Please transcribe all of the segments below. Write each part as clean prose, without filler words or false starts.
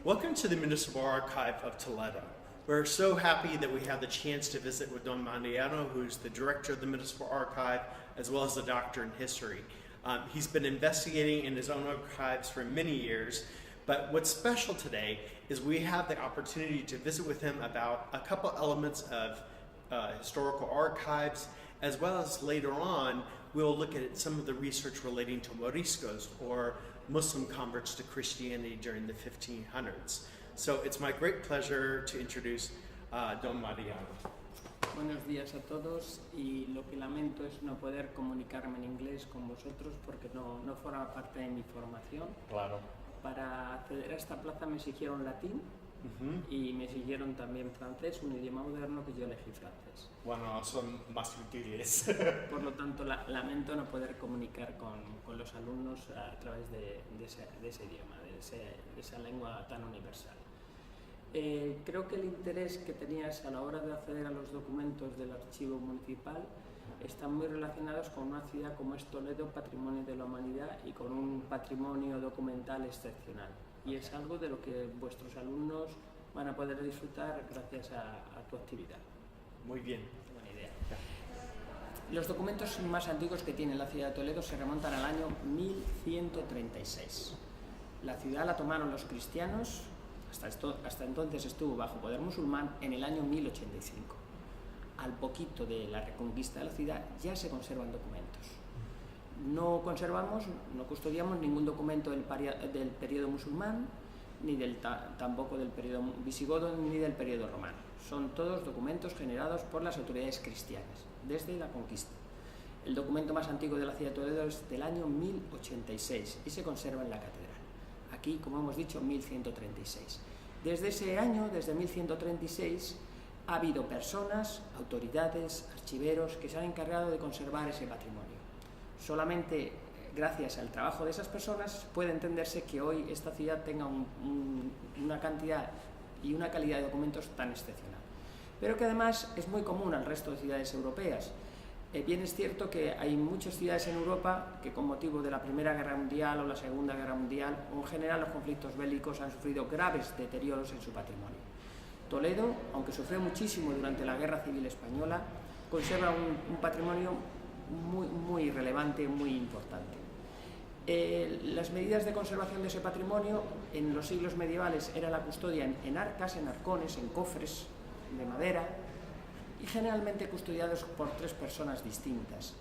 Welcome to the Municipal Archive of Toledo. We're so happy that we have the chance to visit with Don Mandiano, who's the director of the Municipal Archive, as well as a doctor in history. He's been investigating in his own archives for many years, but what's special today is we have the opportunity to visit with him about a couple elements of historical archives, as well as later on, we'll look at some of the research relating to Moriscos, or Muslim converts to Christianity during the 1500s. So it's my great pleasure to introduce Don Mariano. Buenos días a todos, y lo que lamento es no poder comunicarme en inglés con vosotros porque no forma parte de mi formación. Claro. Para acceder a esta plaza me exigieron latín y me exigieron también francés, un idioma moderno que yo elegí francés. Bueno, son más útiles. Por lo tanto, lamento no poder comunicar con los alumnos a través de ese idioma, de esa lengua tan universal. Creo que el interés que tenías a la hora de acceder a los documentos del archivo municipal están muy relacionados con una ciudad como es Toledo, patrimonio de la humanidad, y con un patrimonio documental excepcional. Y es algo de lo que vuestros alumnos van a poder disfrutar gracias a tu actividad. Muy bien. Buena idea. Los documentos más antiguos que tiene la ciudad de Toledo se remontan al año 1136. La ciudad la tomaron los cristianos, hasta entonces estuvo bajo poder musulmán, en el año 1085. Al poquito de la reconquista de la ciudad ya se conservan documentos. No custodiamos ningún documento del periodo musulmán, ni tampoco del periodo visigodo, ni del periodo romano. Son todos documentos generados por las autoridades cristianas, desde la conquista. El documento más antiguo de la ciudad de Toledo es del año 1086 y se conserva en la catedral. Aquí, como hemos dicho, 1136. Desde ese año, desde 1136, ha habido personas, autoridades, archiveros que se han encargado de conservar ese patrimonio. Solamente gracias al trabajo de esas personas puede entenderse que hoy esta ciudad tenga una cantidad y una calidad de documentos tan excepcional. Pero que además es muy común al resto de ciudades europeas. Bien es cierto que hay muchas ciudades en Europa que con motivo de la Primera Guerra Mundial o la Segunda Guerra Mundial, o en general los conflictos bélicos, han sufrido graves deterioros en su patrimonio. Toledo, aunque sufrió muchísimo durante la Guerra Civil Española, conserva un patrimonio muy relevante, muy importante. Las medidas de conservación de ese patrimonio en los siglos medievales era la custodia en arcas, en arcones, en cofres de madera, y generalmente custodiados por 3 personas distintas.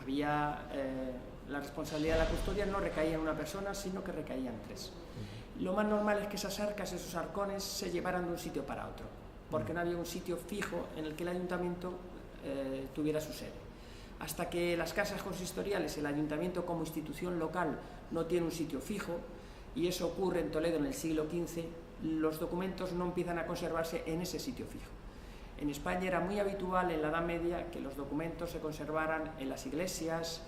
La responsabilidad de la custodia no recaía en una persona, sino que recaía en 3. Lo más normal es que esas arcas, esos arcones, se llevaran de un sitio para otro, porque no había un sitio fijo en el que el ayuntamiento tuviera su sede. Hasta que las casas consistoriales, el ayuntamiento como institución local, no tiene un sitio fijo, y eso ocurre en Toledo en el siglo XV, los documentos no empiezan a conservarse en ese sitio fijo. En España era muy habitual en la Edad Media que los documentos se conservaran en las iglesias,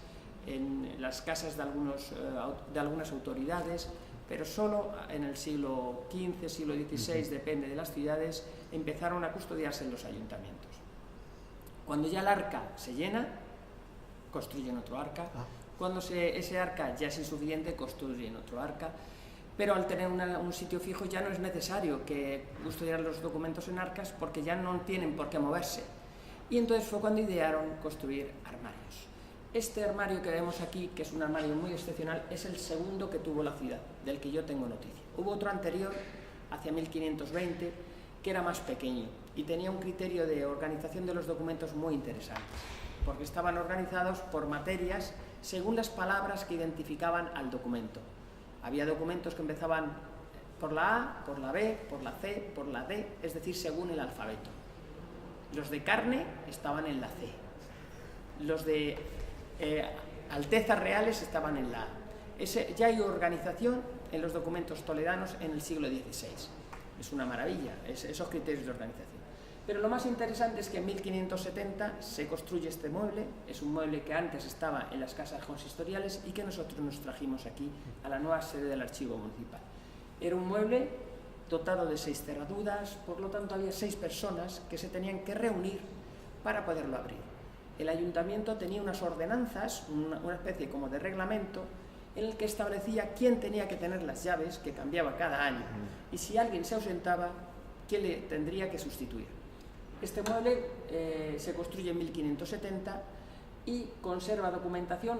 en las casas de algunas autoridades, pero solo en el siglo XV, siglo XVI, depende de las ciudades, empezaron a custodiarse en los ayuntamientos. Cuando ya el arca se llena, construyen otro arca. Cuando ese arca ya es insuficiente, construyen otro arca. Pero al tener un sitio fijo ya no es necesario que custodiar los documentos en arcas, porque ya no tienen por qué moverse. Y entonces fue cuando idearon construir armarios. Este armario que vemos aquí, que es un armario muy excepcional, es el segundo que tuvo la ciudad, del que yo tengo noticia. Hubo otro anterior, hacia 1520, que era más pequeño y tenía un criterio de organización de los documentos muy interesante, porque estaban organizados por materias según las palabras que identificaban al documento. Había documentos que empezaban por la A, por la B, por la C, por la D, es decir, según el alfabeto. Los de carne estaban en la C. Los de altezas reales estaban en la A. Ya hay organización en los documentos toledanos en el siglo XVI. Es una maravilla, esos criterios de organización. Pero lo más interesante es que en 1570 se construye este mueble. Es un mueble que antes estaba en las casas consistoriales y que nosotros nos trajimos aquí a la nueva sede del archivo municipal. Era un mueble dotado de 6 cerraduras, por lo tanto había 6 personas que se tenían que reunir para poderlo abrir. El ayuntamiento tenía unas ordenanzas, una especie como de reglamento, en el que establecía quién tenía que tener las llaves, que cambiaba cada año, y si alguien se ausentaba, quién le tendría que sustituir. Este mueble se construye en 1570 y conserva documentación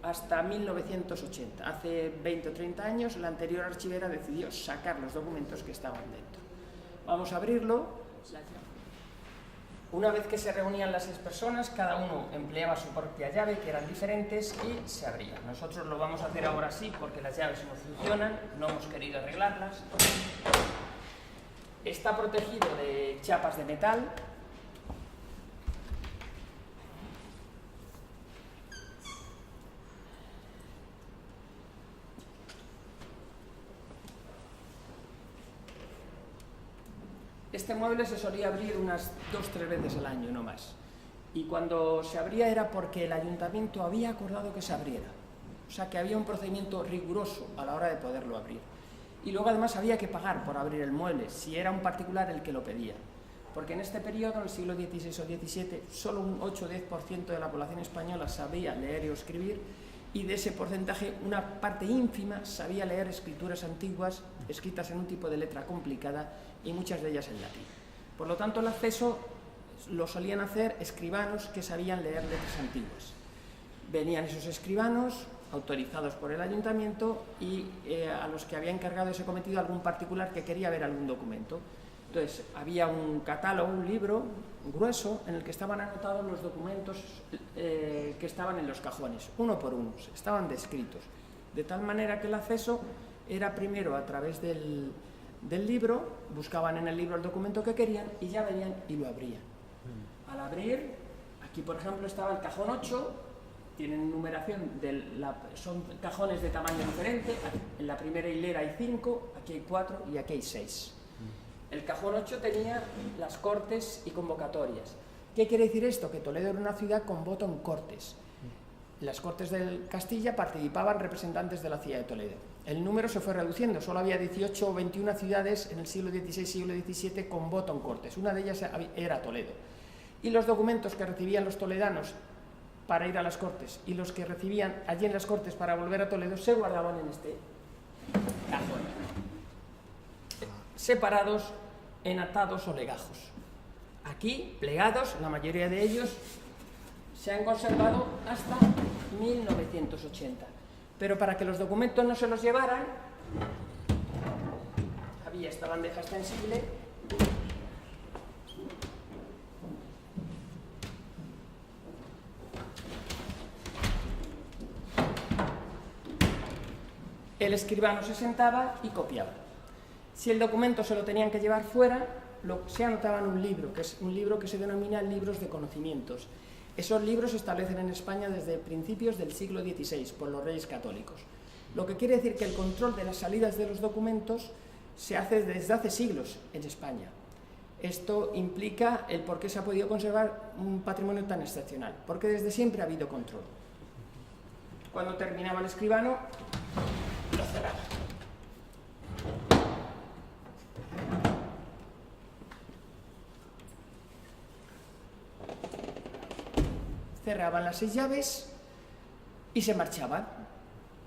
hasta 1980. Hace 20 o 30 años la anterior archivera decidió sacar los documentos que estaban dentro. Vamos a abrirlo. Una vez que se reunían las 6 personas, cada uno empleaba su propia llave, que eran diferentes, y se abría. Nosotros lo vamos a hacer ahora sí, porque las llaves no funcionan, no hemos querido arreglarlas. Está protegido de chapas de metal. Este mueble se solía abrir unas 2 o 3 veces al año, no más. Y cuando se abría era porque el ayuntamiento había acordado que se abriera. O sea, que había un procedimiento riguroso a la hora de poderlo abrir. Y luego además había que pagar por abrir el mueble, si era un particular el que lo pedía. Porque en este periodo, en el siglo XVI o XVII, solo un 8 o 10% de la población española sabía leer y escribir, y de ese porcentaje una parte ínfima sabía leer escrituras antiguas, escritas en un tipo de letra complicada, y muchas de ellas en latín. Por lo tanto, el acceso lo solían hacer escribanos que sabían leer letras antiguas. Venían esos escribanos, autorizados por el ayuntamiento, y a los que había encargado ese cometido algún particular que quería ver algún documento. Entonces, había un catálogo, un libro grueso, en el que estaban anotados los documentos que estaban en los cajones, uno por uno, estaban descritos, de tal manera que el acceso era primero a través del libro, buscaban en el libro el documento que querían y ya venían y lo abrían. Al abrir, aquí por ejemplo estaba el cajón 8, tienen numeración, son cajones de tamaño diferente, en la primera hilera hay 5, aquí hay 4 y aquí hay 6. El cajón 8 tenía las cortes y convocatorias. ¿Qué quiere decir esto? Que Toledo era una ciudad con voto en cortes. En las cortes de Castilla participaban representantes de la ciudad de Toledo. El número se fue reduciendo, solo había 18 o 21 ciudades en el siglo XVI, siglo XVII con voto en cortes. Una de ellas era Toledo. Y los documentos que recibían los toledanos para ir a las cortes y los que recibían allí en las cortes para volver a Toledo se guardaban en este cajón, separados en atados o legajos. Aquí, plegados, la mayoría de ellos se han conservado hasta 1980. Pero para que los documentos no se los llevaran, había esta bandeja extensible el escribano se sentaba y copiaba. Si el documento se lo tenían que llevar fuera, se anotaba en un libro, que es un libro que se denomina libros de conocimientos. Esos libros se establecen en España desde principios del siglo XVI por los reyes católicos. Lo que quiere decir que el control de las salidas de los documentos se hace desde hace siglos en España. Esto implica el por qué se ha podido conservar un patrimonio tan excepcional, porque desde siempre ha habido control. Cuando terminaba el escribano, lo cerraba. Cerraban las 6 llaves y se marchaban.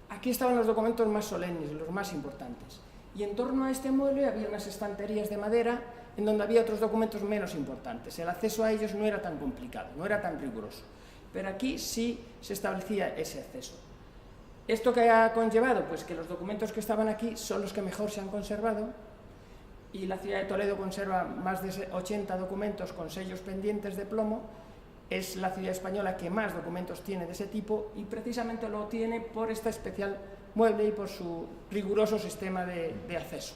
Aquí estaban los documentos más solemnes, los más importantes. Y en torno a este mueble había unas estanterías de madera en donde había otros documentos menos importantes. El acceso a ellos no era tan complicado, no era tan riguroso. Pero aquí sí se establecía ese acceso. ¿Esto qué ha conllevado? Pues que los documentos que estaban aquí son los que mejor se han conservado, y la ciudad de Toledo conserva más de 80 documentos con sellos pendientes de plomo. Es la ciudad española que más documentos tiene de ese tipo, y precisamente lo tiene por este especial mueble y por su riguroso sistema de acceso.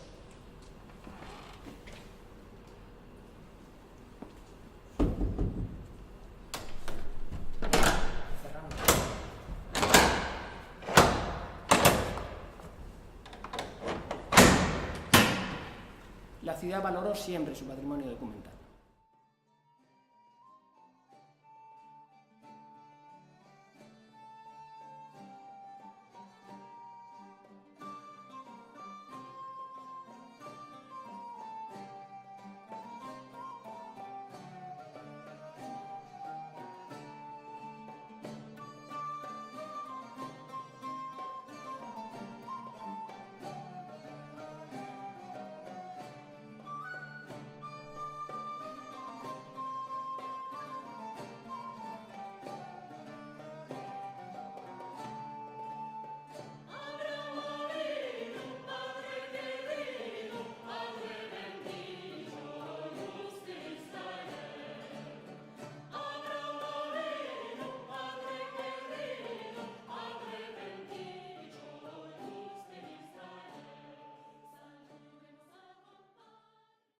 La ciudad valoró siempre su patrimonio documental.